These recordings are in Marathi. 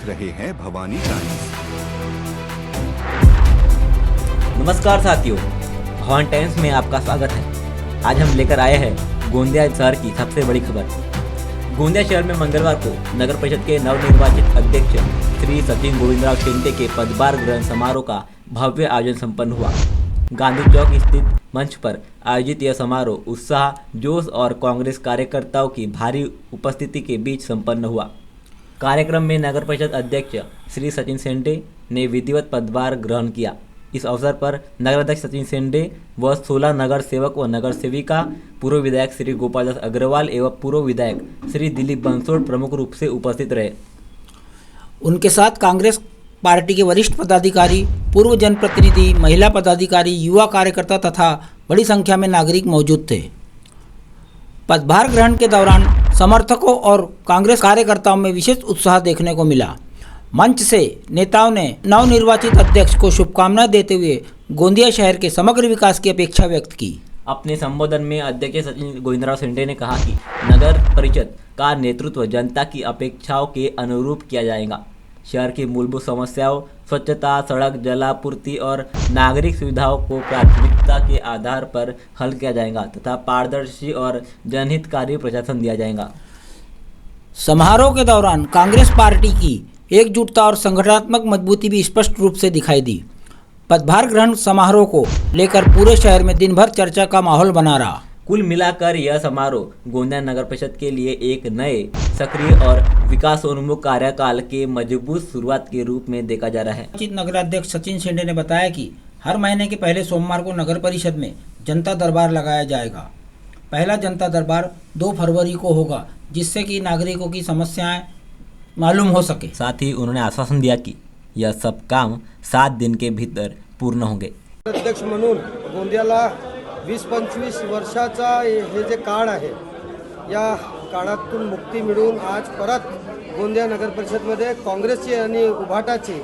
देख रहे हैं भवानी टाइम्स। नमस्कार साथियों, भवानी टाइम्स में आपका स्वागत है। आज हम लेकर आए हैं गोंदिया शहर की सबसे बड़ी खबर। गोंदिया शहर में मंगलवार को नगर परिषद के नवनिर्वाचित अध्यक्ष श्री सचिन गोविंदराव शिंदे के पदभार ग्रहण समारोह का भव्य आयोजन संपन्न हुआ। गांधी चौक स्थित मंच पर आयोजित यह समारोह उत्साह, जोश और कांग्रेस कार्यकर्ताओं की भारी उपस्थिति के बीच संपन्न हुआ। कार्यक्रम में नगर परिषद अध्यक्ष श्री सचिन शिंदे ने विधिवत पदभार ग्रहण किया। इस अवसर पर नगराध्यक्ष सचिन शिंदे व 16 नगर सेवक व नगर सेविका, पूर्व विधायक श्री गोपाल दास अग्रवाल एवं पूर्व विधायक श्री दिलीप बंसोड़ प्रमुख रूप से उपस्थित रहे। उनके साथ कांग्रेस पार्टी के वरिष्ठ पदाधिकारी, पूर्व जनप्रतिनिधि, महिला पदाधिकारी, युवा कार्यकर्ता तथा बड़ी संख्या में नागरिक मौजूद थे। पदभार ग्रहण के दौरान समर्थकों और कांग्रेस कार्यकर्ताओं में विशेष उत्साह देखने को मिला। मंच से नेताओं ने नवनिर्वाचित अध्यक्ष को शुभकामनाएं देते हुए गोंदिया शहर के समग्र विकास की अपेक्षा व्यक्त की। अपने संबोधन में अध्यक्ष सचिन गोविंदराव शिंदे ने कहा कि नगर परिषद का नेतृत्व जनता की अपेक्षाओं के अनुरूप किया जाएगा। शहर की मूलभूत समस्याओं, स्वच्छता, सड़क, जलापूर्ति और नागरिक सुविधाओं को प्राथमिकता के आधार पर हल किया जाएगा तथा पारदर्शी और जनहितकारी प्रशासन दिया जाएगा। समारोह के दौरान कांग्रेस पार्टी की एकजुटता और संगठनात्मक मजबूती भी स्पष्ट रूप से दिखाई दी। पदभार ग्रहण समारोह को लेकर पूरे शहर में दिन भर चर्चा का माहौल बना रहा। कुल मिलाकर यह समारोह गोंदिया नगर परिषद के लिए एक नए, सक्रिय और विकासोन्मुख कार्यकाल के मजबूत शुरुआत के रूप में देखा जा रहा है। नगराध्यक्ष सचिन शिंदे ने बताया कि हर महीने के पहले सोमवार को नगर परिषद में जनता दरबार लगाया जाएगा। पहला जनता दरबार 2 फरवरी को होगा, जिससे कि नागरिकों की समस्याएं मालूम हो सके। साथ ही उन्होंने आश्वासन दिया कि यह सब काम 7 दिन के भीतर पूर्ण होंगे। अध्यक्ष म्हणून गोंदियाला 20-25 वर्षाचा हे जे काळ आहे, या काळातून मुक्ती मिळून आज परत गोंदिया नगर परिषदमध्ये काँग्रेसची आणि उभाटाची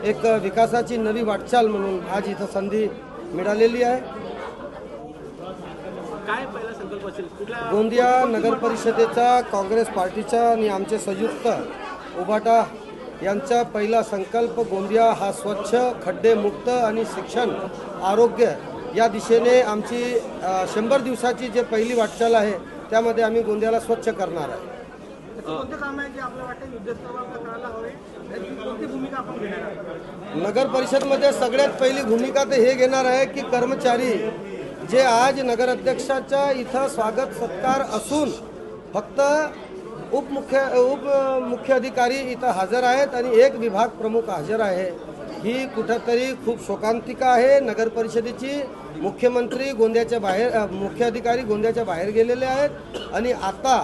एक विकासाची नवी वाटचाल म्हणून आज इथं संधी मिळालेली आहे। काय पहिला संकल्प असेल गोंदिया नगर परिषदेचा काँग्रेस पार्टीचा आणि आमचे संयुक्त उभाटा यांचा पहिला संकल्प गोंदिया हा स्वच्छ, खड्डेमुक्त आणि शिक्षण, आरोग्य या दिशेने आमची 100 दिवसाची जे पहिली वाटचाल आहे, त्यामध्ये आम्ही गोंदियाला स्वच्छ करणार आहे। कोणते काम आहे जे आपल्याला वाटतं युद्धस्तरावर करायला हवे, कोणती भूमिका आपण घेणार आहोत? नगर परिषदमध्ये सगळ्यात पहिली भूमिका तर हे घेणार आहे की कर्मचारी जे आज नगराध्यक्षाच्या इथं स्वागत सत्कार असून फक्त मुख्य अधिकारी इथं हजर आहेत आणि एक विभाग प्रमुख हजर आहे, ही कुठंतरी खूप शोकांतिका आहे। नगर परिषदेची मुख्यमंत्री गोंदियाच्या बाहेर, मुख्य अधिकारी गोंदियाच्या बाहेर गेलेले आहेत आणि आता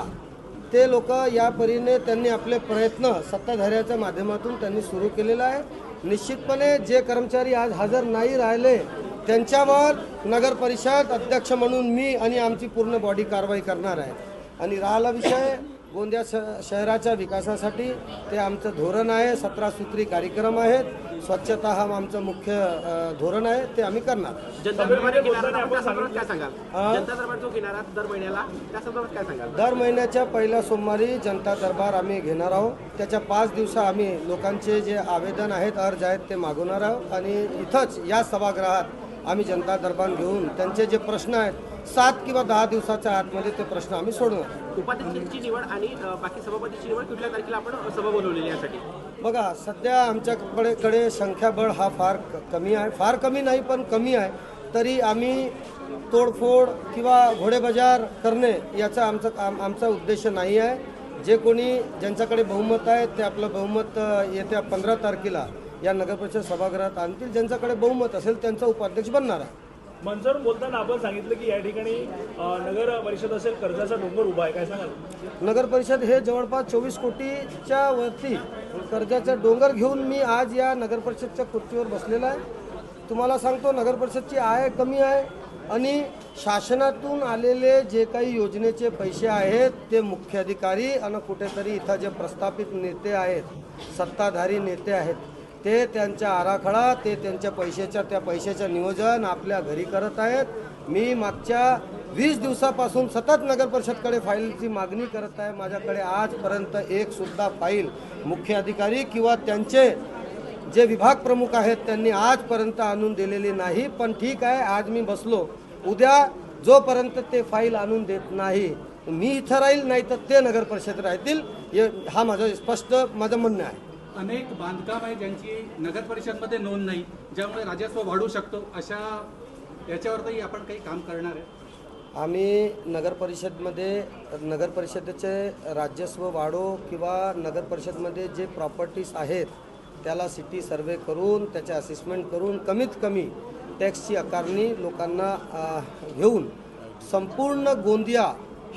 ते लोक या परीने त्यांनी आपले प्रयत्न सत्ताधाऱ्याच्या माध्यमातून त्यांनी सुरू केलेला आहे। निश्चितपणे जे कर्मचारी आज हजर नाही राहिले त्यांच्यावर नगर परिषद अध्यक्ष म्हणून मी आणि आमची पूर्ण बॉडी कारवाई करणार आहे। आणि राहिला विषय गोंदिया शहराच्या विकासासाठी, ते आमचं धोरण आहे। 17 सूत्री कार्यक्रम आहेत, स्वच्छता हा आमचं मुख्य धोरण आहे, ते आम्ही करणार। जनता दरबार किनारा त्या संदर्भात काय सांगाल? जनता दरबार जो किनारा दर महिन्याला, त्या संदर्भात काय सांगाल? दर महिन्याच्या पहिल्या सोमवारी जनता दरबार आम्ही घेणार आहोत। त्याच्या 5 दिवसा आम्ही लोकांचे जे आवेदन आहेत, अर्ज आहेत, ते मागवणार आहोत आणि इथंच या सभागृहात आम्ही जनता दरबार घेऊन त्यांचे जे प्रश्न आहेत 7 किंवा 10 दिवसाच्या आतमध्ये ते प्रश्न आम्ही सोडवणार। उपाध्यक्षांची निवड आणि बाकी सभापतीची निवड कुठल्या तारखेला आपण सभा बोलवलेली यासाठी? बघा, सध्या आमच्याकडे संख्याबळ हा फार कमी आहे, फार कमी नाही पण कमी आहे। तरी आम्ही तोडफोड किंवा घोडेबाजार करणे याचा आमचा उद्देश नाही आहे। जे कोणी ज्यांच्याकडे बहुमत आहे ते आपलं बहुमत येत्या 15 तारखेला या नगरपरिषद सभागृहात आणतील। ज्यांच्याकडे बहुमत असेल त्यांचा उपाध्यक्ष बनणार आहे। मनसर बोलताना आपण सांगितलं की या ठिकाणी नगर परिषद असेल कर्जाचा डोंगर उभा आहे, काय सांगाल? नगर परिषद हे जवळपास 24 कोटीच्या वरती कर्जाचा डोंगर घेऊन मी आज या नगर परिषदच्या खुर्चीवर बसलेला आहे। तुम्हाला सांगतो, नगर परिषदची आय कमी आहे आणि शासनातून आलेले जे काही योजनेचे पैसे आहेत ते मुख्य अधिकारी आणि कुठेतरी इथं जे प्रस्थापित नेते आहेत, सत्ताधारी नेते आहेत, ते त्यांचा आराखडा, ते त्यांच्या पैशाच्या नियोजन आपल्या घरी करत आहेत। मी मागच्या 20 दिवसापासून सतत नगर परिषदकडे फाईलची मागणी करत आहे. माझ्याकडे आजपर्यंत एक सुद्धा फाईल मुख्य अधिकारी किंवा त्यांचे जे विभाग प्रमुख आहेत त्यांनी आजपर्यंत आणून दिलेली नाही. पण ठीक आहे, आज मी बसलो, उद्या जोपर्यंत ते फाईल आणून देत नाही मी इथं राहील, नाही तर ते नगर परिषद राहतील. हा माझं स्पष्ट म्हणणं आहे. अनेक बांधकाम आहे ज्यांची नगर परिषदमध्ये नोंद नाही, ज्यामुळे राजस्व वाढू शकतो. अशा याच्यावरही आपण काही काम करणार आहे. आम्ही नगर परिषदेचे राजस्व वाढो किंवा नगर परिषदमध्ये जे प्रॉपर्टीज आहेत त्याला सिटी सर्वे करून त्याचे असेसमेंट करून कमीत कमी टॅक्सची आकारणी लोकांना घेऊन संपूर्ण गोंदिया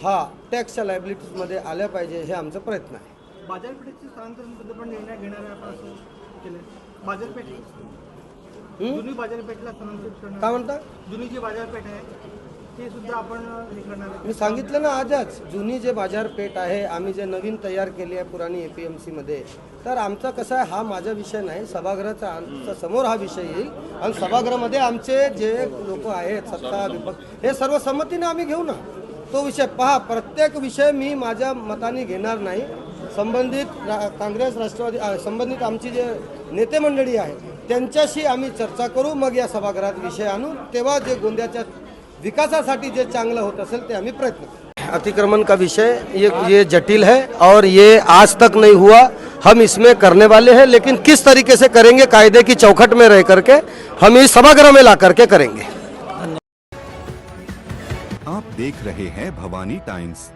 हा टॅक्सच्या लायबिलिटीजमध्ये आल्या पाहिजे, हे आमचा प्रयत्न आहे. बाजारपेठेचे स्थलांतरणाबद्दल पण निर्णय घेणार आहे आपण असं केलं. बाजारपेठ जुनी बाजारपेठला स्थलांतरित करणार. काय म्हणता? जुनी जी बाजारपेठ आहे ते सुद्धा आपण हे करणार आहे. मी सांगितलं ना आजच, जुनी जे बाजारपेठ आहे आम्ही जे नवीन तयार केली आहे पुराणी APMC मध्ये, तर आमचा कसा आहे, हा माझा विषय नाही, सभागृहाचा आमच्या समोर हा विषय येईल आणि सभागृहामध्ये आमचे जे लोक आहेत सत्ता विपक्ष हे सर्व संमतीने आम्ही घेऊ ना तो विषय. पहा, प्रत्येक विषय मी माझ्या मताने घेणार नाही. संबंधित काँग्रेस राष्ट्रवादी संबंधित आमची जे नेते मंडळी आहे त्यांच्याशी आम्ही चर्चा करू, मग या सभागृहात विषय आणू, तेव्हा जे गोंदियाच्या विकासासाठी जे चांगलं होत असेल ते आम्ही प्रयत्न करू. अतिक्रमण का विषय ये जटिल है और ये आज तक नहीं हुआ. हम इसमें करने वाले हैं, लेकिन किस तरीके से करेंगे, कायदे की चौखट में रह करके हम इस सभागृह में ला करके करेंगे. आप देख रहे हैं भवानी टाइम्स.